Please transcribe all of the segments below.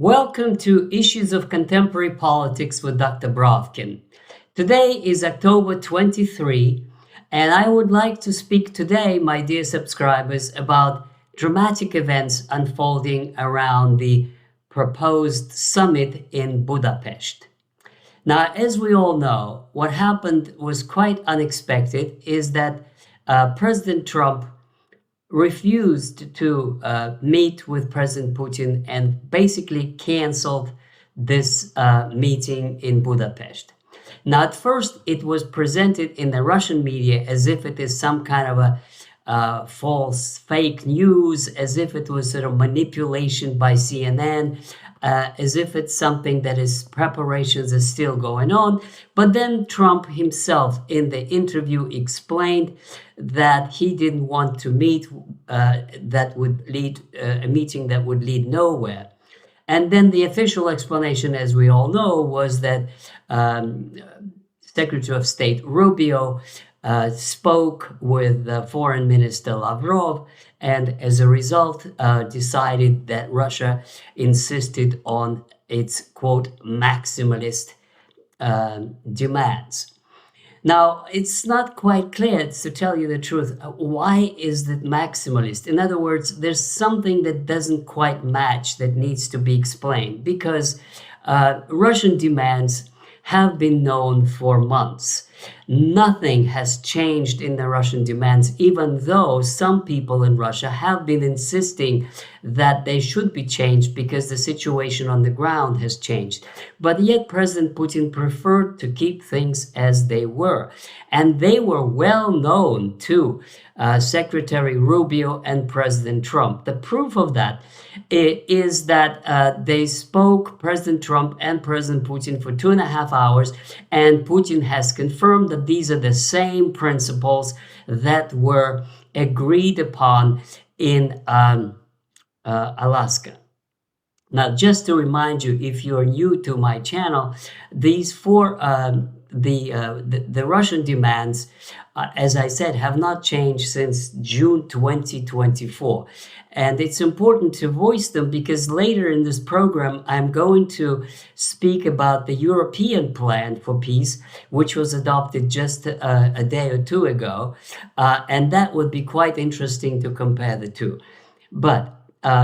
Welcome to Issues of Contemporary Politics with Dr. Brovkin. Today is October 23, and I would like to speak today, my dear subscribers, about dramatic events unfolding around the proposed summit in Budapest. Now, as we all know, what happened was quite unexpected, is that President Trump refused to meet with President Putin and basically canceled this meeting in Budapest. Now, at first, it was presented in the Russian media as if it is some kind of a false fake news, as if it was sort of manipulation by CNN, as if it's something that is preparations are still going on. But then Trump himself in the interview explained that he didn't want to meet that would lead a meeting that would lead nowhere. And then the official explanation, as we all know, was that Secretary of State Rubio spoke with Foreign Minister Lavrov, and as a result decided that Russia insisted on its, quote, maximalist demands. Now, it's not quite clear, to tell you the truth, why is it maximalist? In other words, there's something that doesn't quite match that needs to be explained, because Russian demands have been known for months. Nothing has changed in the Russian demands, even though some people in Russia have been insisting that they should be changed because the situation on the ground has changed. But yet President Putin preferred to keep things as they were. And they were well known to Secretary Rubio and President Trump. The proof of that is that they spoke, President Trump and President Putin, for 2.5 hours, and Putin has confirmed that these are the same principles that were agreed upon in Alaska. Now, just to remind you, if you're new to my channel, these four the Russian demands, as I said, have not changed since June 2024. And it's important to voice them because later in this program, I'm going to speak about the European plan for peace, which was adopted just a day or two ago. And that would be quite interesting to compare the two. But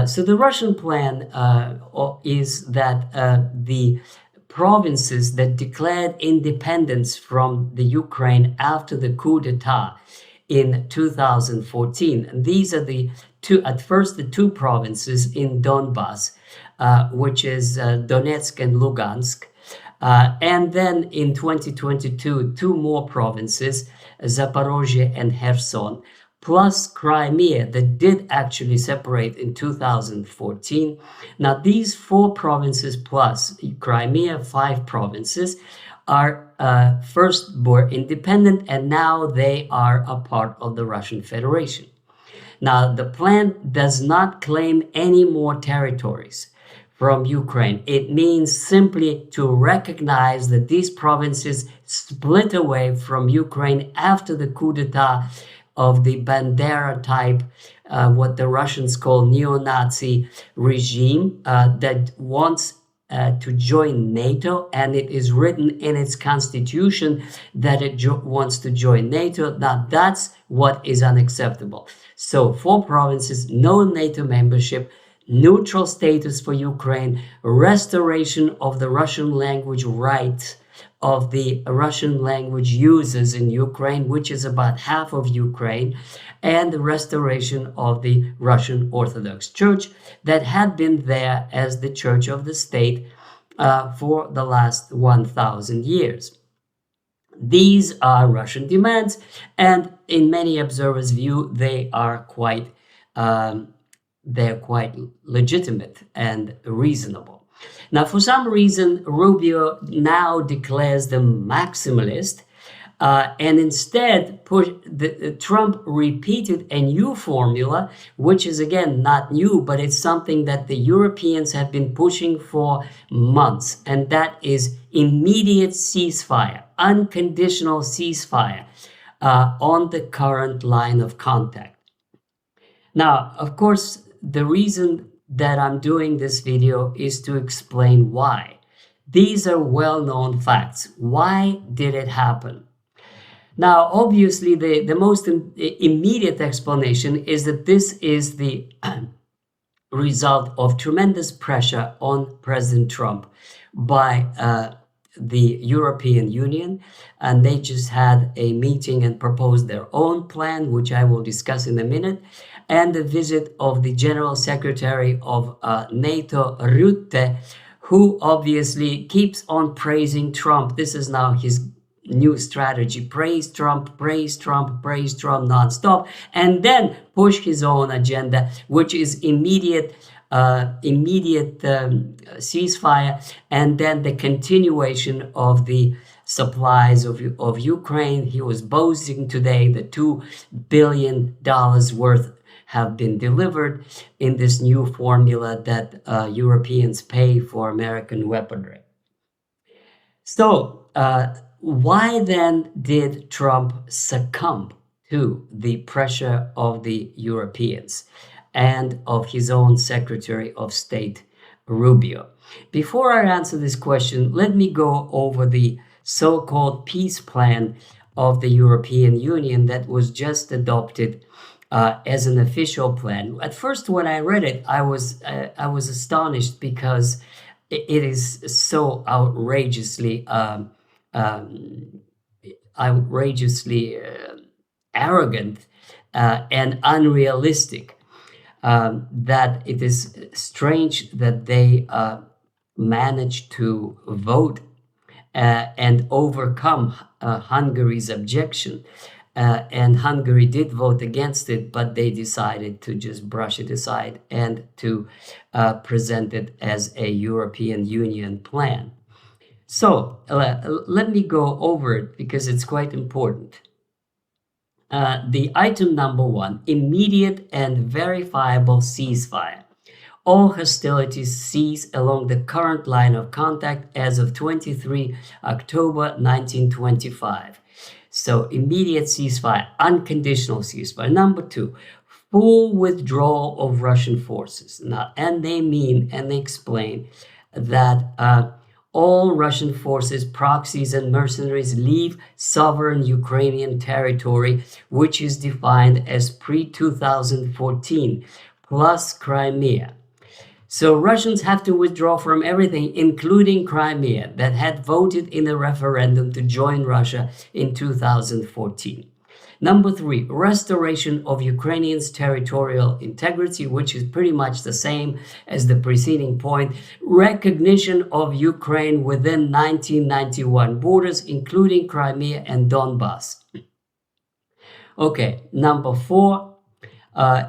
so the Russian plan is that the provinces that declared independence from the Ukraine after the coup d'etat in 2014. And these are the two provinces in Donbass, which is Donetsk and Lugansk. And then in 2022, two more provinces, Zaporozhye and Kherson, plus Crimea, that did actually separate in 2014. Now, these four provinces plus Crimea, 5 provinces, are first were independent, and now they are a part of the Russian Federation. Now, the plan does not claim any more territories from Ukraine. It means simply to recognize that these provinces split away from Ukraine after the coup d'etat of the Bandera type, what the Russians call neo-Nazi regime that wants to join NATO, and it is written in its constitution that it wants to join NATO. Now, that's what is unacceptable. So 4 provinces, no NATO membership, neutral status for Ukraine, restoration of the Russian language rights of the Russian language users in Ukraine, which is about half of Ukraine, and the restoration of the Russian Orthodox Church that had been there as the church of the state for the last 1,000 years. These are Russian demands, and in many observers' view, they are quite legitimate and reasonable. Now, for some reason, Rubio now declares them maximalist, and instead Trump repeated a new formula, which is again not new, but it's something that the Europeans have been pushing for months, and that is immediate ceasefire, unconditional ceasefire on the current line of contact. Now, of course, the reason that I'm doing this video is to explain why. These are well-known facts. Why did it happen? Now, obviously, the most immediate explanation is that this is the result of tremendous pressure on President Trump by the European Union, and they just had a meeting and proposed their own plan, which I will discuss in a minute, and the visit of the General Secretary of NATO, Rutte, who obviously keeps on praising Trump. This is now his new strategy: praise Trump, praise Trump, praise Trump nonstop, and then push his own agenda, which is immediate ceasefire, and then the continuation of the supplies of Ukraine. He was boasting today that $2 billion worth have been delivered in this new formula that Europeans pay for American weaponry. So, why then did Trump succumb to the pressure of the Europeans and of his own Secretary of State, Rubio? Before I answer this question, let me go over the so-called peace plan of the European Union that was just adopted as an official plan. At first, when I read it, I was astonished because it is so outrageously arrogant and unrealistic that it is strange that they managed to vote and overcome Hungary's objection. And Hungary did vote against it, but they decided to just brush it aside and to present it as a European Union plan. So let me go over it because it's quite important. The item number 1, immediate and verifiable ceasefire. All hostilities cease along the current line of contact as of 23 October 1925. So immediate ceasefire, unconditional ceasefire. Number 2, full withdrawal of Russian forces. Now, and they mean and they explain that all Russian forces, proxies, and mercenaries leave sovereign Ukrainian territory, which is defined as pre-2014, plus Crimea. So Russians have to withdraw from everything, including Crimea, that had voted in a referendum to join Russia in 2014. Number 3, restoration of Ukrainians' territorial integrity, which is pretty much the same as the preceding point. Recognition of Ukraine within 1991 borders, including Crimea and Donbass. Okay, number 4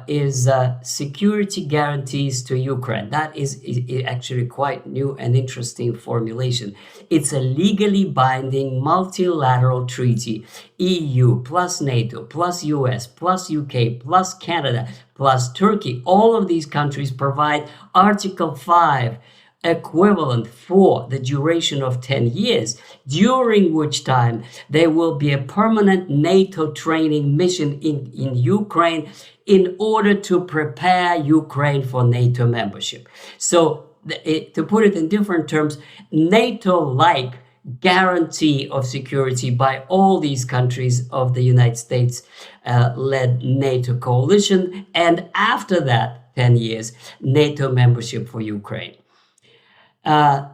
is security guarantees to Ukraine. That is actually quite new and interesting formulation. It's a legally binding multilateral treaty, EU plus NATO plus US plus UK plus Canada plus Turkey. All of these countries provide Article 5 equivalent for the duration of 10 years, during which time there will be a permanent NATO training mission in Ukraine in order to prepare Ukraine for NATO membership. So to put it in different terms, NATO-like guarantee of security by all these countries of the United States led NATO coalition, and after that 10 years, NATO membership for Ukraine.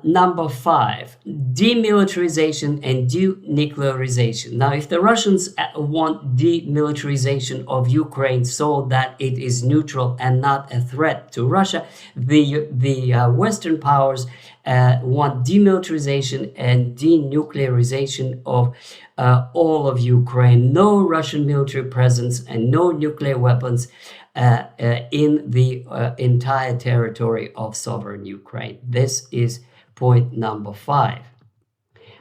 Number 5, demilitarization and denuclearization. Now, if the Russians want demilitarization of Ukraine so that it is neutral and not a threat to Russia, the Western powers want demilitarization and denuclearization of all of Ukraine. No Russian military presence and no nuclear weapons in the entire territory of sovereign Ukraine. This is point number 5.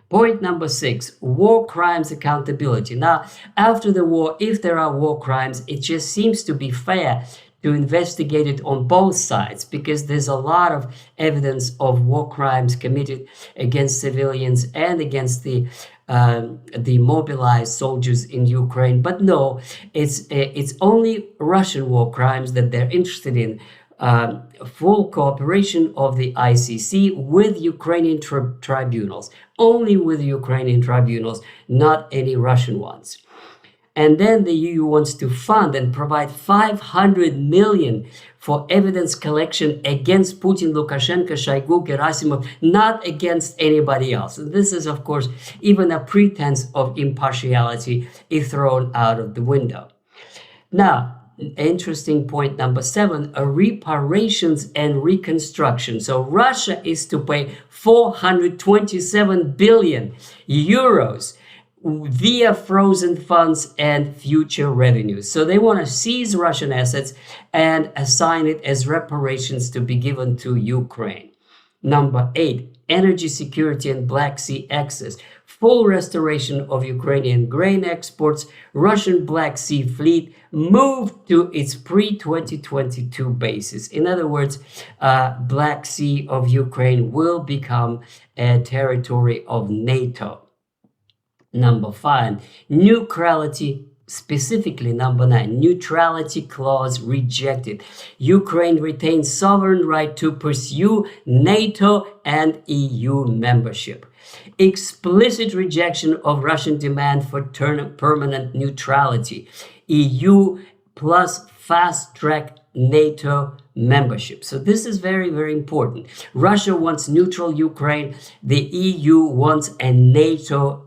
Point number 6, war crimes accountability. Now, after the war, if there are war crimes, it just seems to be fair to investigate it on both sides, because there's a lot of evidence of war crimes committed against civilians and against the mobilized soldiers in Ukraine. But no, it's only Russian war crimes that they're interested in. full cooperation of the ICC with Ukrainian tribunals, only with Ukrainian tribunals, not any Russian ones. And then the EU wants to fund and provide 500 million for evidence collection against Putin, Lukashenko, Shoigu, Gerasimov, not against anybody else. And this is, of course, even a pretense of impartiality is thrown out of the window. Now, interesting point number 7, reparations and reconstruction. So Russia is to pay 427 billion euros via frozen funds and future revenues. So they want to seize Russian assets and assign it as reparations to be given to Ukraine. Number 8, energy security and Black Sea access. Full restoration of Ukrainian grain exports. Russian Black Sea fleet moved to its pre-2022 basis. In other words, Black Sea of Ukraine will become a territory of NATO. Number 5, neutrality, specifically number 9, neutrality clause rejected. Ukraine retains sovereign right to pursue NATO and EU membership. Explicit rejection of Russian demand for permanent neutrality. EU plus fast-track NATO membership. So this is very, very important. Russia wants neutral Ukraine. The EU wants a NATO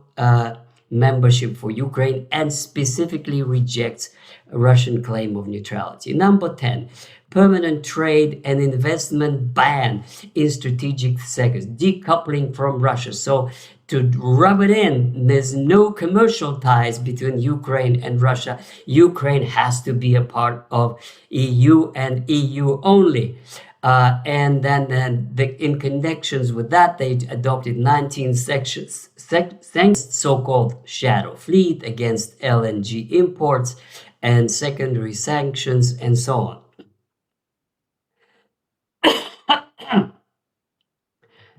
membership for Ukraine and specifically rejects a Russian claim of neutrality. Number 10, permanent trade and investment ban in strategic sectors, decoupling from Russia. So to rub it in, there's no commercial ties between Ukraine and Russia. Ukraine has to be a part of EU and EU only. And then in connections with that, they adopted 19 sanctions, so-called shadow fleet against LNG imports and secondary sanctions and so on.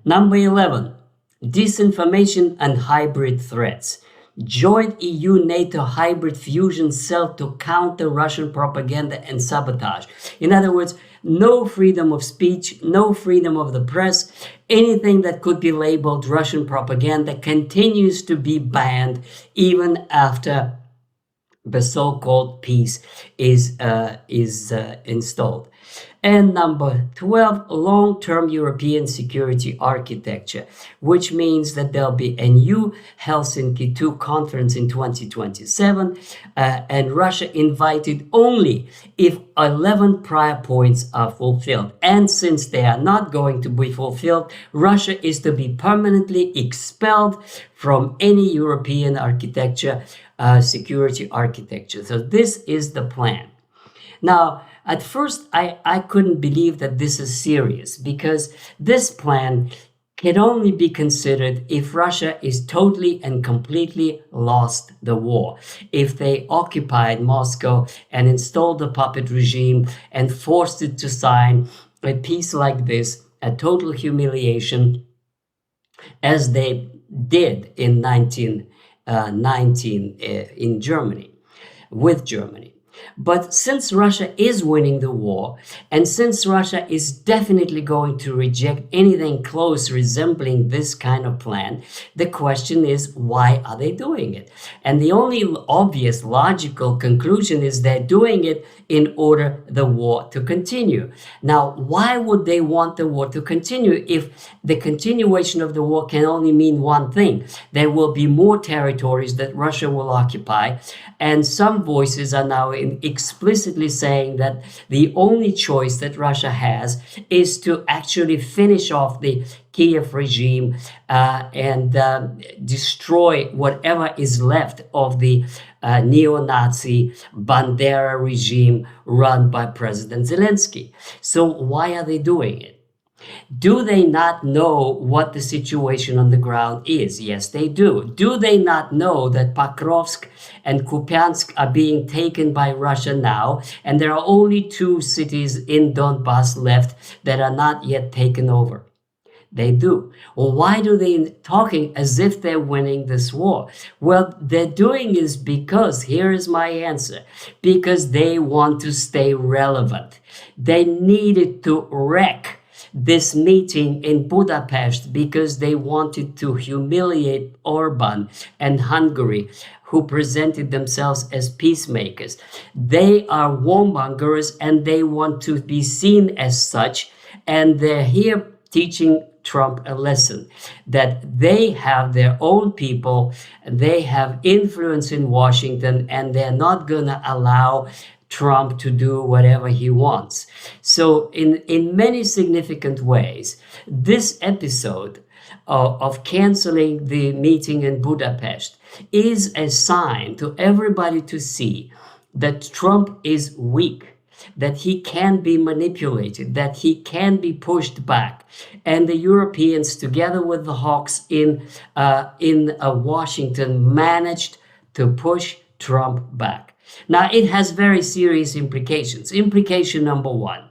Number 11, disinformation and hybrid threats. Joint EU-NATO hybrid fusion cell to counter Russian propaganda and sabotage. In other words, no freedom of speech, no freedom of the press. Anything that could be labeled Russian propaganda continues to be banned even after the so-called peace is installed. And number 12, long-term European security architecture, which means that there'll be a new Helsinki II conference in 2027, and Russia invited only if 11 prior points are fulfilled. And since they are not going to be fulfilled, Russia is to be permanently expelled from any European architecture, security architecture. So this is the plan. Now, at first, I couldn't believe that this is serious, because this plan can only be considered if Russia is totally and completely lost the war. If they occupied Moscow and installed a puppet regime and forced it to sign a peace like this, a total humiliation, as they did in 1919 in Germany, with Germany. But since Russia is winning the war, and since Russia is definitely going to reject anything close resembling this kind of plan, the question is, why are they doing it? And the only obvious logical conclusion is they're doing it in order the war to continue. Now, why would they want the war to continue if the continuation of the war can only mean one thing? There will be more territories that Russia will occupy, and some voices are now explicitly saying that the only choice that Russia has is to actually finish off the Kiev regime and destroy whatever is left of the neo-Nazi Bandera regime run by President Zelensky. So why are they doing it? Do they not know what the situation on the ground is? Yes, they do. Do they not know that Pokrovsk and Kupiansk are being taken by Russia now, and there are only 2 cities in Donbass left that are not yet taken over? They do. Well, why do they talking as if they're winning this war? Well, they're doing is because, here is my answer, because they want to stay relevant. They needed to wreck this meeting in Budapest because they wanted to humiliate Orban and Hungary, who presented themselves as peacemakers. They are warmongers and they want to be seen as such, and they're here teaching Trump a lesson that they have their own people, they have influence in Washington, and they're not going to allow Trump to do whatever he wants. So in many significant ways, this episode of canceling the meeting in Budapest is a sign to everybody to see that Trump is weak, that he can be manipulated, that he can be pushed back. And the Europeans, together with the hawks in Washington, managed to push Trump back. Now, it has very serious implications. Implication number one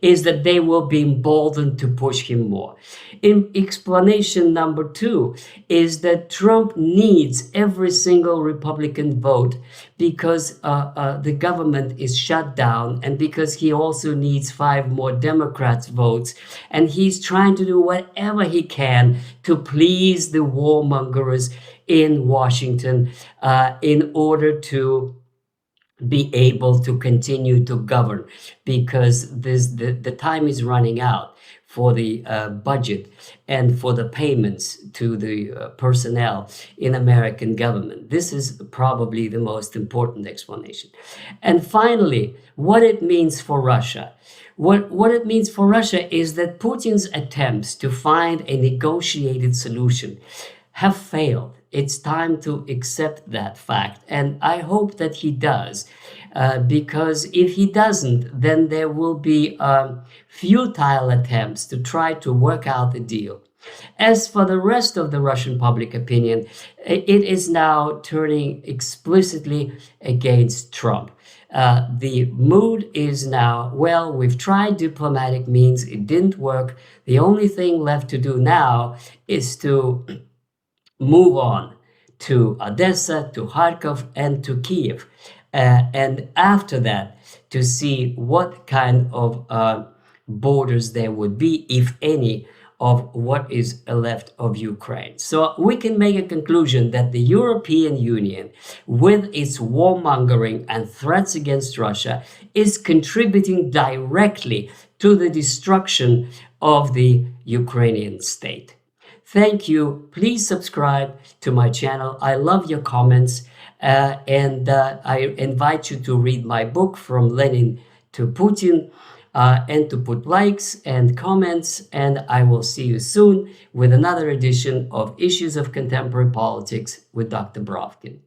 is that they will be emboldened to push him more. Explanation number two is that Trump needs every single Republican vote because the government is shut down, and because he also needs 5 more Democrats' votes, and he's trying to do whatever he can to please the warmongers in Washington in order to be able to continue to govern, because the time is running out for the budget and for the payments to the personnel in American government. This is probably the most important explanation. And finally, what it means for Russia. What it means for Russia is that Putin's attempts to find a negotiated solution have failed. It's time to accept that fact, and I hope that he does, because if he doesn't, then there will be futile attempts to try to work out a deal. As for the rest of the Russian public opinion, it is now turning explicitly against Trump. The mood is now, well, we've tried diplomatic means, it didn't work. The only thing left to do now is to move on to Odessa, to Kharkov, and to Kiev. And after that, to see what kind of borders there would be, if any, of what is left of Ukraine. So we can make a conclusion that the European Union, with its warmongering and threats against Russia, is contributing directly to the destruction of the Ukrainian state. Thank you. Please subscribe to my channel. I love your comments, and I invite you to read my book, From Lenin to Putin, and to put likes and comments, and I will see you soon with another edition of Issues of Contemporary Politics with Dr. Brovkin.